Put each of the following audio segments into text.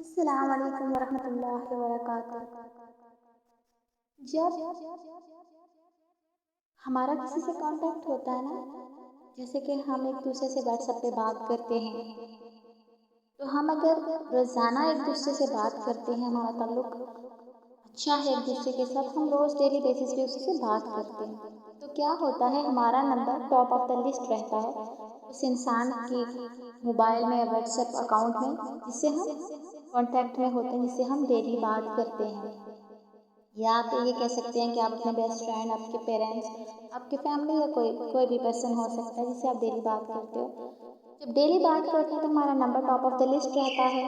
السلام علیکم ورحمۃ اللہ وبرکاتہ۔ جب ہمارا کسی سے کانٹیکٹ ہوتا ہے نا، جیسے کہ ہم ایک دوسرے سے واٹس ایپ پہ بات کرتے ہیں، تو ہم اگر روزانہ ایک دوسرے سے بات کرتے ہیں، ہمارا تعلق اچھا ہے ایک دوسرے کے ساتھ، ہم روز ڈیلی بیسس پہ اس سے بات کرتے ہیں، تو کیا ہوتا ہے ہمارا number top of the list رہتا ہے اس انسان کی موبائل میں، واٹس ایپ اکاؤنٹ میں، جس سے ہم کانٹیکٹ میں ہوتے ہیں، جس سے ہم ڈیلی بات کرتے ہیں۔ یا آپ یہ کہہ سکتے ہیں کہ آپ اپنے بیسٹ فرینڈ، آپ کے پیرنٹس، آپ کے فیملی یا کوئی بھی پرسن ہو سکتا ہے جس سے آپ ڈیلی بات کرتے ہو۔ جب ڈیلی بات کرتے ہیں تو ہمارا number top of the list رہتا ہے،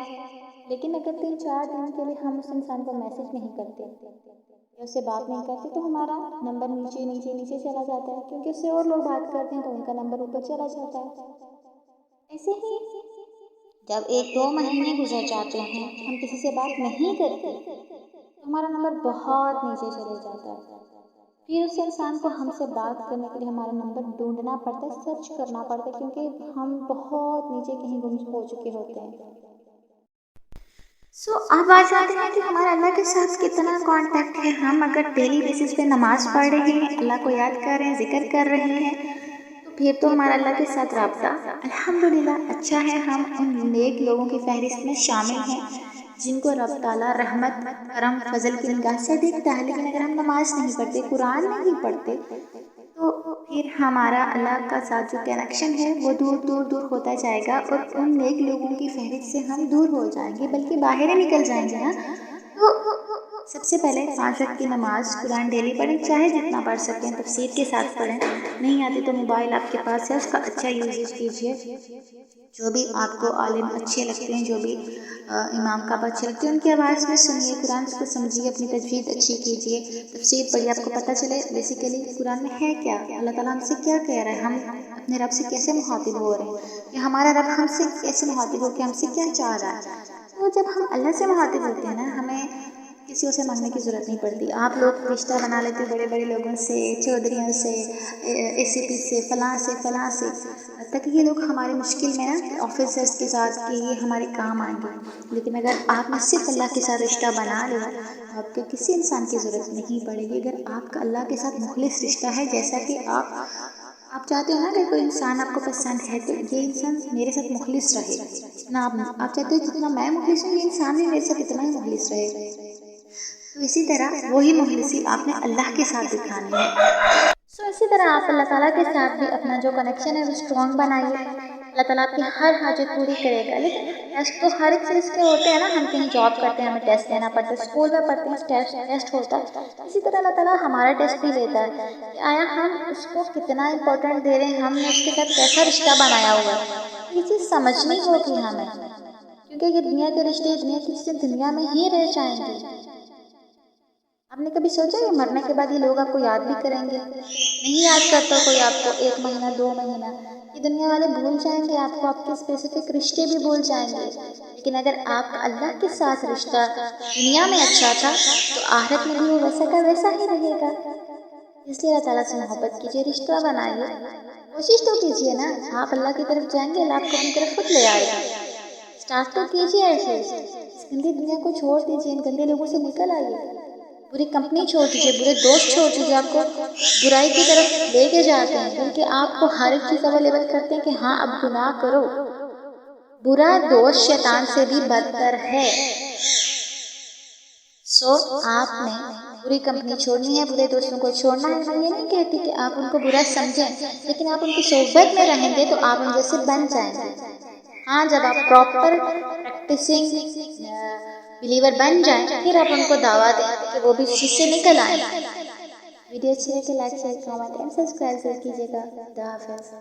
لیکن اگر 3-4 دن کے لیے ہم اس انسان کو میسج نہیں کرتے یا اس سے بات نہیں کرتے تو ہمارا نمبر نیچے نیچے نیچے چلا جاتا ہے، کیونکہ اس سے اور لوگ بات کرتے ہیں تو ان کا نمبر اوپر چلا جاتا ہے۔ ایسے ہی جب 1-2 مہینے گزر جاتے ہیں، ہم کسی سے بات نہیں کرتے تو ہمارا نمبر بہت نیچے چلے جاتا ہے۔ پھر اس انسان کو ہم سے بات کرنے کے لیے ہمارا نمبر ڈھونڈنا پڑتا ہے، سرچ کرنا پڑتا ہے، کیونکہ ہم بہت نیچے کہیں گم ہو چکے ہوتے ہیں۔ اب آ جاتے ہیں کہ ہمارا اللہ کے ساتھ کتنا کانٹیکٹ ہے۔ ہم اگر ڈیلی بیسس پہ نماز پڑھ رہے ہیں، اللہ کو یاد کر رہے ہیں، ذکر کر رہے ہیں، تو پھر تو ہمارا اللہ کے ساتھ رابطہ الحمدللہ اچھا ہے۔ ہم ان نیک لوگوں کی فہرست میں شامل ہیں جن کو رب تعالیٰ رحمت، کرم، فضل کی نگاہ سے دیکھتا ہے۔ لیکن اگر ہم نماز نہیں پڑھتے، قرآن نہیں پڑھتے، تو پھر ہمارا اللہ کا ساتھ جو کنیکشن ہے وہ دور دور دور ہوتا جائے گا، اور ان نیک لوگوں کی فہرست سے ہم دور ہو جائیں گے، بلکہ باہر ہی نکل جائیں گے نا۔ تو سب سے پہلے 5 وقت کی نماز، قرآن ڈیلی پڑھیں، چاہے جتنا پڑھ سکیں، تفسیر کے ساتھ پڑھیں۔ نہیں آتی تو موبائل آپ کے پاس ہے، اس کا اچھا یوزیج کیجیے۔ جو بھی آپ کو عالم اچھے لگتے ہیں، جو بھی امام کا اچھے لگتے ہیں، ان کی آواز میں سنیے، قرآن کو سمجھیے، اپنی تجوید اچھی کیجیے، تفسیر پڑھیے، آپ کو پتہ چلے بیسیکلی قرآن میں ہے کیا، اللہ تعالیٰ ہم سے کیا کہہ رہا ہے، ہم اپنے رب سے کیسے مخاطب ہو رہے ہیں، یا ہمارا رب ہم سے کیسے مخاطب ہو کے ہم سے کیا چاہ رہا ہے۔ تو جب ہم اللہ سے مخاطب ہوتے ہیں نا، ہمیں کسی سے مانگنے کی ضرورت نہیں پڑتی۔ آپ لوگ رشتہ بنا لیتے بڑے بڑے لوگوں سے، چودھریوں سے، ACP سے، فلاں سے، فلاں سے، تک یہ لوگ ہمارے مشکل میں نا آفیسرس کے ساتھ کہ یہ ہمارے کام آئیں گے۔ لیکن اگر آپ نے صرف اللہ کے ساتھ رشتہ بنا لیا تو آپ کو کسی انسان کی ضرورت نہیں پڑے گی۔ اگر آپ کا اللہ کے ساتھ مخلص رشتہ ہے، جیسا کہ آپ چاہتے ہو نا کہ کوئی انسان آپ کو پسند ہے تو یہ انسان میرے ساتھ مخلص رہے، جتنا آپ چاہتے ہو جتنا میں مخلص ہوں، یہ انسان بھی میرے ساتھ اتنا ہی مخلص رہے۔ تو اسی طرح وہی مخلصی آپ نے اللہ کے ساتھ دکھانی ہے۔ اسی طرح آپ اللہ تعالیٰ کے ساتھ بھی اپنا جو کنیکشن ہے وہ اسٹرانگ بنائیے۔ اللہ تعالیٰ آپ کی ہر حاجت پوری کرے گا۔ لیکن ٹیسٹ تو ہر ایک چیز کے ہوتے ہیں نا، ہم کہیں جاب کرتے ہیں، ہمیں ٹیسٹ دینا پڑتا ہے، اسکول میں پڑھتے ہیں، ٹیسٹ ہوتا ہے، اسی طرح اللہ تعالیٰ ہمارا ٹیسٹ بھی لیتا ہے کہ آیا ہم اس کو کتنا امپورٹنٹ دے رہے ہیں، ہم نے اس کے ساتھ کیسا رشتہ بنایا ہوا ہے۔ یہ چیز سمجھنی ہوگی ہمیں، کیونکہ یہ دنیا کے رشتے، دنیا کی چیزیں دنیا میں ہی رہ جائیں گی۔ آپ نے کبھی سوچا کہ مرنے کے بعد یہ لوگ آپ کو یاد بھی کریں گے؟ نہیں یاد کرتا کوئی آپ کو 1 مہینہ 2 مہینہ، یہ دنیا والے بھول جائیں گے آپ کو، آپ کے اسپیسیفک رشتے بھی بھول جائیں گے۔ لیکن اگر آپ کا اللہ کے ساتھ رشتہ دنیا میں اچھا تھا تو آخرت میں بھی وہ ویسا کا ویسا ہی رہے گا۔ اس لیے اللہ تعالیٰ سے محبت کیجیے، رشتہ بنائیے، کوشش تو کیجیے نا، آپ اللہ کی طرف جائیں گے، اللہ آپ کو اپنی طرف خود لے آئے گا۔ اسٹارٹ تو کیجیے ایسے، اس گندی دنیا کو چھوڑ دیجیے، ان گندے لوگوں سے نکل آئیے، بری کمپنی چھوڑ دیجیے، برے دوست چھوڑ دیجیے، آپ کو برائی کی طرف لے کے جاتے ہیں، بلکہ آپ کو ہر ایک چیز اویلیبل کرتے ہیں کہ ہاں اب گناہ کرو۔ برا دوست شیطان سے بھی بدتر ہے۔ آپ نے بری کمپنی چھوڑنی ہے، برے دوستوں کو چھوڑنا ہے۔ میں یہ نہیں کہتی کہ آپ ان کو برا سمجھیں، لیکن آپ ان کی صحبت میں رہیں گے تو آپ ان جیسے بن جائیں گے۔ ہاں، جب آپ پراپر پریکٹسنگ بلیور بن جائیں پھر آپ ان کو دعوت دیں کہ وہ بھی اس چیز سے نکل آئیں۔ ویڈیو اچھی لگے تو like, share, comment and subscribe ضرور کیجیے گا۔ خدا حافظ۔